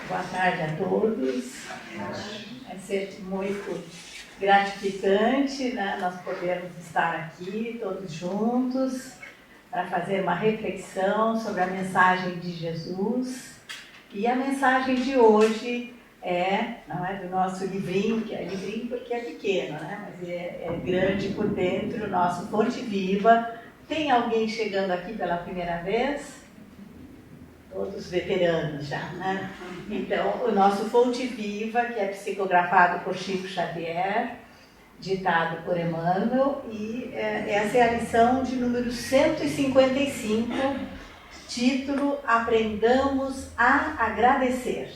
Boa tarde a todos. É sempre muito gratificante, né, nós podermos estar aqui todos juntos para fazer uma reflexão sobre a mensagem de Jesus. E a mensagem de hoje não é do nosso livrinho, que é livrinho porque é pequeno, né, mas é grande por dentro, o nosso Fonte Viva. Tem alguém chegando aqui pela primeira vez? Todos veteranos já, né? Então, o nosso Fonte Viva, que é psicografado por Chico Xavier, ditado por Emmanuel, e essa é a lição de número 155, título Aprendamos a Agradecer.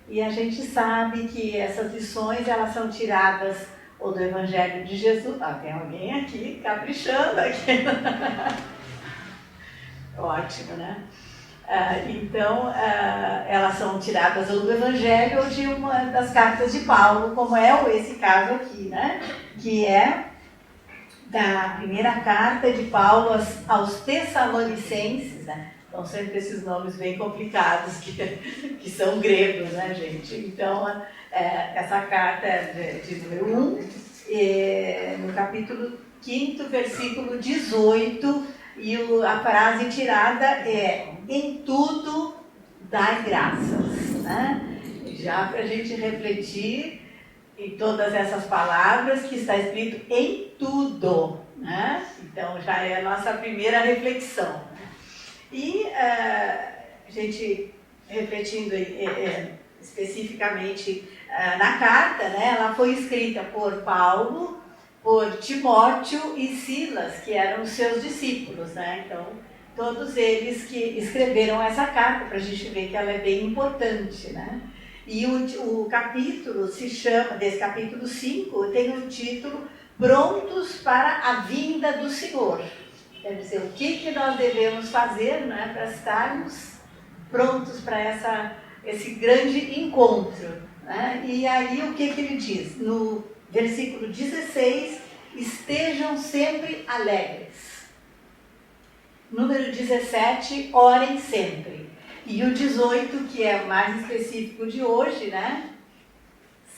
E a gente sabe que essas lições, elas são tiradas ou do Evangelho de Jesus. Tem alguém aqui caprichando aqui. Ótimo, né? Então, elas são tiradas ou do Evangelho ou de uma das cartas de Paulo, como é esse caso aqui, né? Que é da primeira carta de Paulo aos Tessalonicenses, né? Então, sempre esses nomes bem complicados, que são gregos, né, gente? Então, essa carta é de número 1, no capítulo 5, versículo 18, e a frase tirada é: em tudo dai graças, né? Já para a gente refletir em todas essas palavras que está escrito em tudo, né? Então já é a nossa primeira reflexão. E a gente refletindo especificamente na carta, né? Ela foi escrita por Paulo, por Timóteo e Silas, que eram os seus discípulos, né? Então, todos eles que escreveram essa carta, para a gente ver que ela é bem importante, né? E o capítulo se chama, desse capítulo 5, tem o título Prontos para a Vinda do Senhor. Quer dizer, o que nós devemos fazer, né, para estarmos prontos para esse grande encontro, né? E aí o que ele diz? No versículo 16, estejam sempre alegres. Número 17, orem sempre. E o 18, que é o mais específico de hoje, né?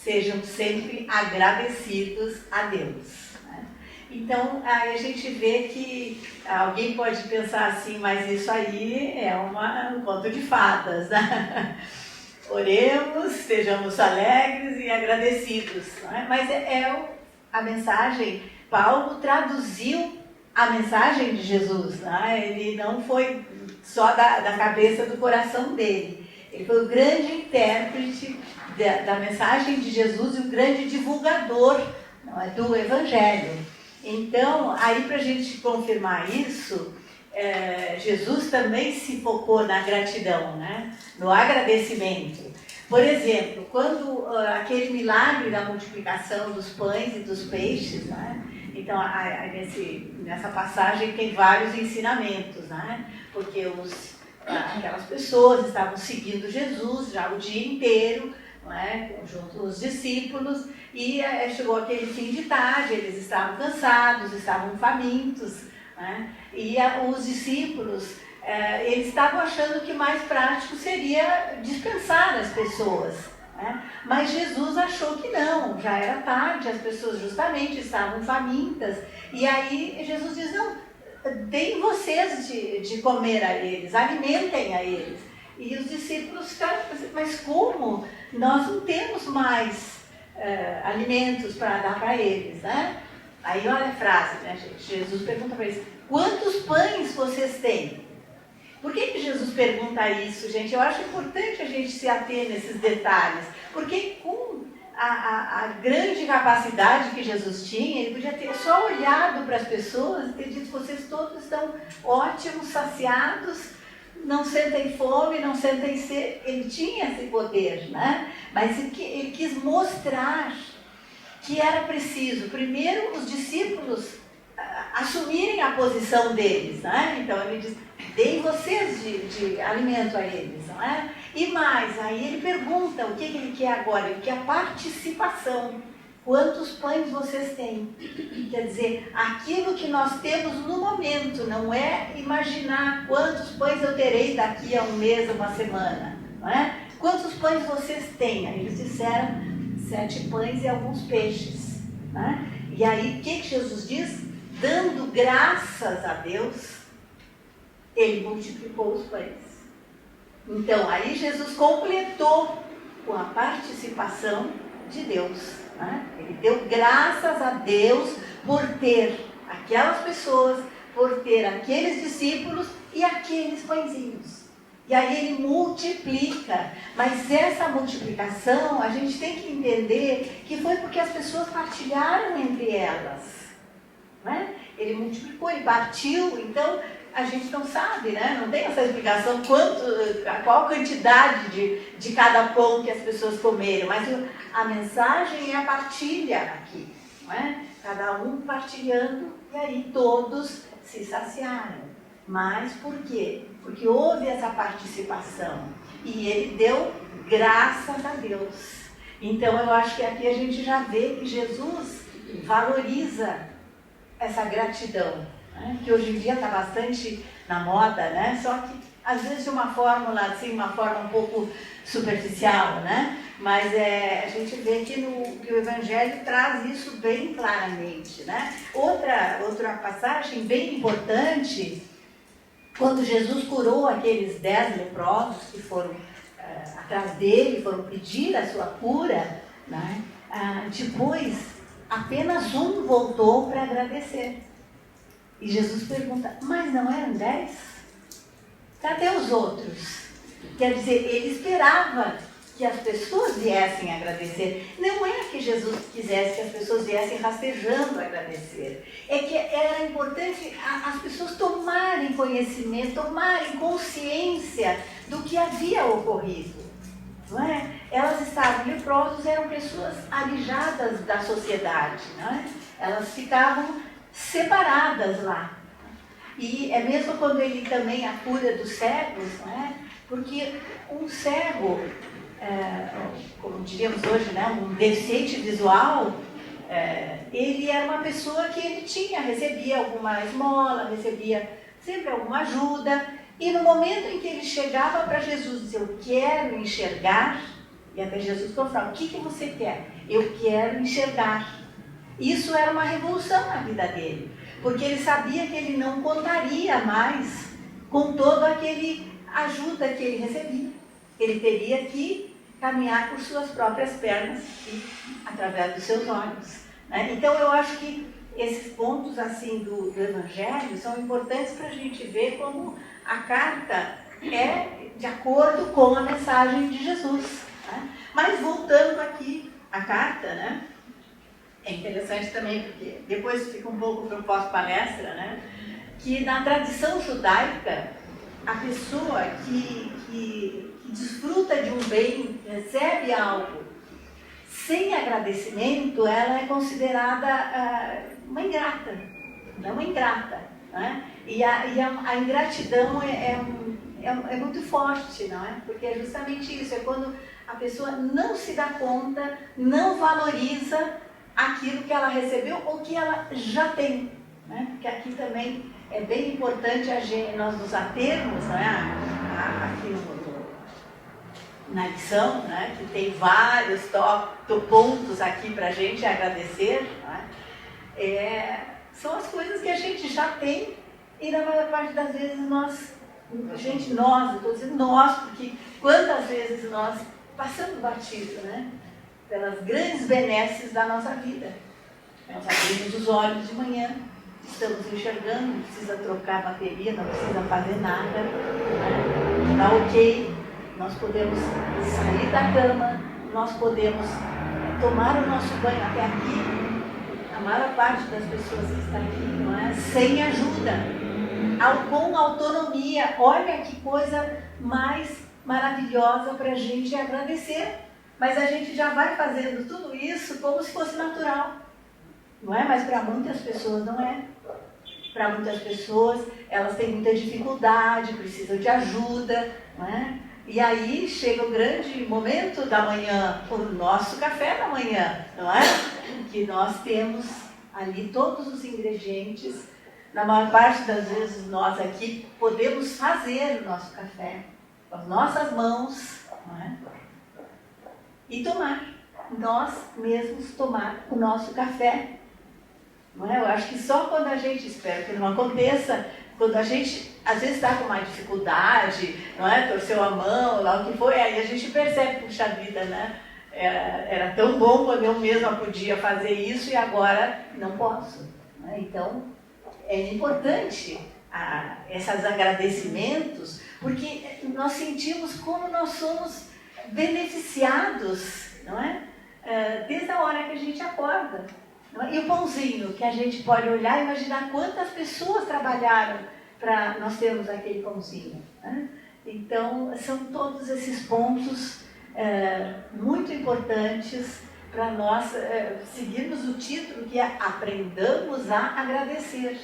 Sejam sempre agradecidos a Deus. Né? Então, aí a gente vê que alguém pode pensar assim, mas isso aí é um conto de fadas, né? Oremos, sejamos alegres e agradecidos. Não é? Mas a mensagem, Paulo traduziu a mensagem de Jesus. Não é? Ele não foi só da cabeça do coração dele. Ele foi o grande intérprete da mensagem de Jesus e o grande divulgador, não é, do Evangelho. Então, aí para a gente confirmar isso, Jesus também se focou na gratidão, né? No agradecimento. Por exemplo, quando aquele milagre da multiplicação dos pães e dos peixes, né? Então, nessa passagem tem vários ensinamentos, né? Porque aquelas pessoas estavam seguindo Jesus já o dia inteiro, não é? Junto os discípulos, e chegou aquele fim de tarde, eles estavam cansados, estavam famintos, né? E os discípulos, eles estavam achando que mais prático seria dispensar as pessoas, né? Mas Jesus achou que não, já era tarde, as pessoas justamente estavam famintas, e aí Jesus diz, não, deem vocês de comer a eles, alimentem a eles. E os discípulos ficaram, mas como? Nós não temos mais alimentos para dar para eles, né? Aí olha a frase, né, gente? Jesus pergunta para eles, quantos pães vocês têm? Por que Jesus pergunta isso, gente? Eu acho importante a gente se ater nesses detalhes, porque com a grande capacidade que Jesus tinha, ele podia ter só olhado para as pessoas e ter dito, vocês todos estão ótimos, saciados, não sentem fome, não sentem sede. Ele tinha esse poder, né? Mas ele quis mostrar que era preciso, primeiro, os discípulos assumirem a posição deles, né? Então ele diz, deem vocês de alimento a eles, não é? E mais, aí ele pergunta o que ele quer agora, ele quer participação. Quantos pães vocês têm? Quer dizer, aquilo que nós temos no momento, não é imaginar quantos pães eu terei daqui a um mês, uma semana, não é? Quantos pães vocês têm? Aí eles disseram, 7 pães e alguns peixes. Né? E aí, o que Jesus diz? Dando graças a Deus, ele multiplicou os pães. Então, aí Jesus completou com a participação de Deus. Né? Ele deu graças a Deus por ter aquelas pessoas, por ter aqueles discípulos e aqueles pãezinhos. E aí ele multiplica. Mas essa multiplicação, a gente tem que entender que foi porque as pessoas partilharam entre elas. Né? Ele multiplicou, ele partiu, então a gente não sabe, né? Não tem essa explicação qual quantidade de cada pão que as pessoas comeram, mas a mensagem é a partilha aqui, não é? Cada um partilhando e aí todos se saciaram. Mas por quê? Porque houve essa participação e ele deu graças a Deus. Então eu acho que aqui a gente já vê que Jesus valoriza essa gratidão. Que hoje em dia está bastante na moda, né? Só que às vezes de uma fórmula assim, uma forma um pouco superficial, né? Mas a gente vê que o Evangelho traz isso bem claramente, né? Outra passagem bem importante, quando Jesus curou aqueles 10 leprosos que foram atrás dele, foram pedir a sua cura, né? Depois apenas um voltou para agradecer. E Jesus pergunta, mas não eram 10? Cadê os outros? Quer dizer, ele esperava que as pessoas viessem agradecer. Não é que Jesus quisesse que as pessoas viessem rastejando agradecer. É que era importante as pessoas tomarem conhecimento, tomarem consciência do que havia ocorrido. Não é? Elas estavam leprosas, eram pessoas alijadas da sociedade. Não é? Elas ficavam separadas lá. E é mesmo quando ele também a cura dos cegos, não é? Porque um cego, como diríamos hoje, né, um deficiente visual, ele era uma pessoa que ele recebia alguma esmola, recebia sempre alguma ajuda, e no momento em que ele chegava para Jesus e dizia, eu quero enxergar, e até Jesus falava, o que você quer? Eu quero enxergar. Isso era uma revolução na vida dele, porque ele sabia que ele não contaria mais com todo aquele ajuda que ele recebia. Ele teria que caminhar por suas próprias pernas e através dos seus olhos. Né? Então eu acho que esses pontos assim do Evangelho são importantes para a gente ver como a carta é de acordo com a mensagem de Jesus. Né? Mas voltando aqui à carta, né? É interessante também, porque depois fica um pouco para o pós-palestra, né? Que na tradição judaica, a pessoa que desfruta de um bem, recebe algo, sem agradecimento, ela é considerada uma ingrata, não uma ingrata. Né? E a ingratidão é muito forte, não é? Porque é justamente isso, é quando a pessoa não se dá conta, não valoriza aquilo que ela recebeu ou que ela já tem. Né? Porque aqui também é bem importante nós nos atermos, né? Aqui na lição, né? Que tem vários pontos aqui para a gente agradecer. Né? São as coisas que a gente já tem e na maior parte das vezes eu estou dizendo nós, porque quantas vezes nós passamos batido, né? Pelas grandes benesses da nossa vida. Nós abrimos os olhos de manhã, estamos enxergando, não precisa trocar bateria, não precisa fazer nada, né? Está ok, nós podemos sair da cama, nós podemos tomar o nosso banho até aqui. A maior parte das pessoas que está aqui, não é? Sem ajuda, com autonomia. Olha que coisa mais maravilhosa para a gente agradecer. Mas a gente já vai fazendo tudo isso como se fosse natural, não é? Mas para muitas pessoas não é. Para muitas pessoas, elas têm muita dificuldade, precisam de ajuda, não é? E aí chega o grande momento da manhã, o nosso café da manhã, não é? Que nós temos ali todos os ingredientes. Na maior parte das vezes nós aqui podemos fazer o nosso café com as nossas mãos, não é? e tomar. Nós mesmos tomar o nosso café. Não é? Eu acho que só quando a gente, espera que não aconteça, quando a gente às vezes está com mais dificuldade, não é? Torceu a mão, lá o que foi, aí a gente percebe, puxa vida, né? Era tão bom quando eu mesma podia fazer isso e agora não posso. Né? Então, é importante esses agradecimentos, porque nós sentimos como nós somos beneficiados, não é? Desde a hora que a gente acorda. Não é? E o pãozinho, que a gente pode olhar e imaginar quantas pessoas trabalharam para nós termos aquele pãozinho. Né? Então, são todos esses pontos muito importantes para nós seguirmos o título, que é Aprendamos a Agradecer.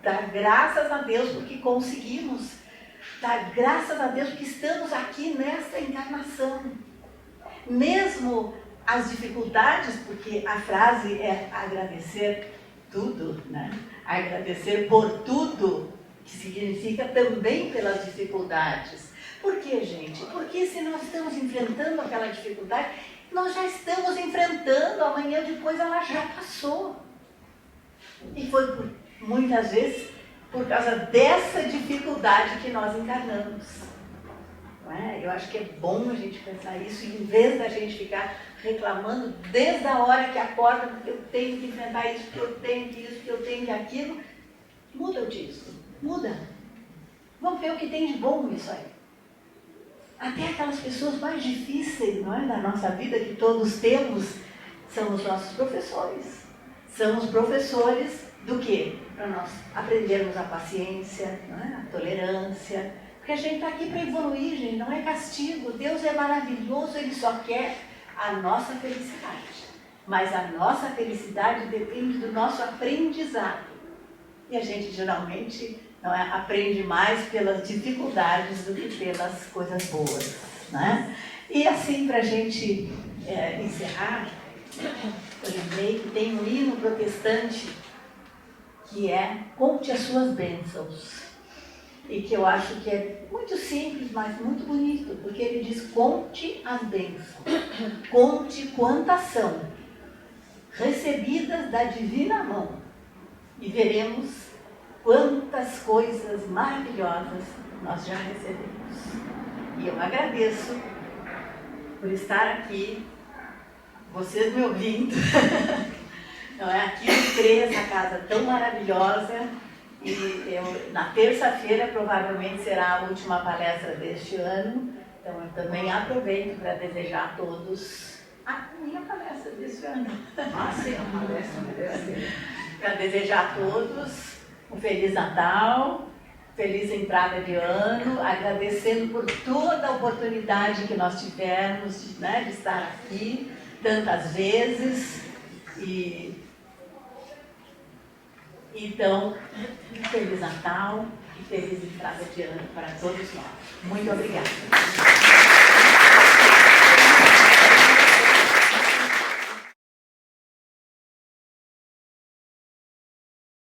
Dar graças a Deus porque conseguimos. Dar graças a Deus porque estamos aqui nesta encarnação. Mesmo as dificuldades, porque a frase é agradecer tudo, né? Agradecer por tudo, que significa também pelas dificuldades. Por quê, gente? Porque se nós estamos enfrentando aquela dificuldade, nós já estamos enfrentando, amanhã depois ela já passou. E foi muitas vezes por causa dessa dificuldade que nós encarnamos. Não é? Eu acho que é bom a gente pensar isso, e em vez da gente ficar reclamando desde a hora que acorda, porque eu tenho que enfrentar isso, porque eu tenho que isso, porque eu tenho que aquilo, muda o título, muda. Vamos ver o que tem de bom nisso aí. Até aquelas pessoas mais difíceis, não é, da nossa vida, que todos temos, são os nossos professores. São os professores do quê? Para nós aprendermos a paciência, não é? A tolerância. Porque a gente está aqui para evoluir, gente, não é castigo. Deus é maravilhoso, Ele só quer a nossa felicidade. Mas a nossa felicidade depende do nosso aprendizado. E a gente geralmente não é, aprende mais pelas dificuldades do que pelas coisas boas. Né? E assim, para a gente encerrar, eu lembrei que tem um hino protestante que é Conte as Suas Bênçãos. E que eu acho que é muito simples, mas muito bonito, porque ele diz: conte as bênçãos, conte quantas são, recebidas da divina mão, e veremos quantas coisas maravilhosas nós já recebemos. E eu agradeço por estar aqui, vocês me ouvindo, não é? Aqui no CRE, essa casa tão maravilhosa. E na terça-feira provavelmente será a última palestra deste ano, então eu também aproveito para desejar a todos a minha palestra deste ano. Sim, a palestra deste ano. Para desejar a todos um Feliz Natal, feliz entrada de ano, agradecendo por toda a oportunidade que nós tivemos de estar aqui tantas vezes. Então, Feliz Natal e feliz entrada de ano para todos nós. Muito obrigada.